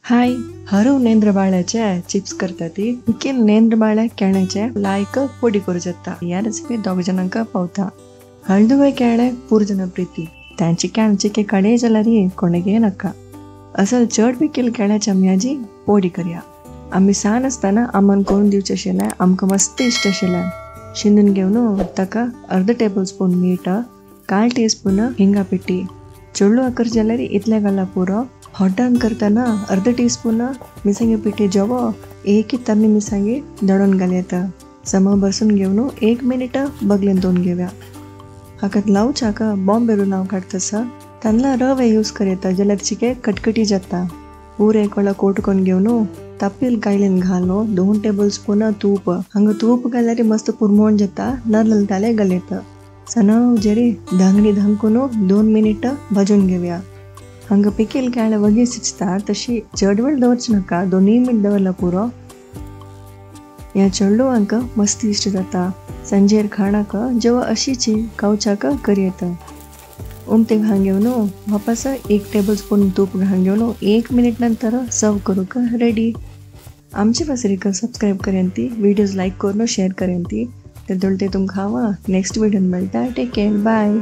हाय हरव नेंद्र बाळ्याचे चिप्स करता ती इकेल नेंद्र बाळ्या केण्याचे लायक पोडी करू जाता या रेसिपी दोग जनांक पावता हळदुवे केळे पूर जन प्रीती त्यांची केळची कडे जलारी कोणगे नका असल चड पिकेल केळ्याच्या म्याजी पोडी करया आम्ही सान असताना अम्मान करून दिवचे आशिल्ले आमकां मस्त इष्ट आशिल्ले शिंदून घेवन ताका अर्ध टेबल स्पून मीठ काल टीस्पून हिंगा पिट्टी चुळ्ळू आकर जाल्यार इतले घाला पुरो हॉटान करताना अर्ध टीस्पून मिसंगे पिठे जवो एक तन्नी मिसंगे दळून घालयता सम बसून घेवन 1 मिनिट बगलेन दोन घेव्या हाकात लावचाका बॉम्ब बेरू लाव काढतसा तांदला रवे यूज करता जाल्यार चिके कटकटी जाता पूर एक कोटकोन घेवन तप्पील कायलेन घालो 2 टेबल स्पून तूप हंग तूप घाल्यार मस्त पुरमोण जाता नरलताले घालयता सनव जेरी धांगडी धांकून 2 मिनिट भाजून घेव्या हंग पिकेल केळे वगे सिचता तशी चड वेळ दवरच नका 2 मिनिट दवरला पुरो या चळ्ळू अंक मस्त इष्ट जाता संजेर खाणाक जेव्हा अशीची कावचाक करियत उमते घाण घेवन वापस 1 टेबल स्पून तूप घाण घेवन 1 मिनिट नंतर सर्व करूक रेडी आमचे पासरीक सब्सक्राइब करेन ती वीडियोज लाइक करून शेअर करेन ती ते तुम खावा नेक्स्ट वीडियो मिळता टेक केअर बाय।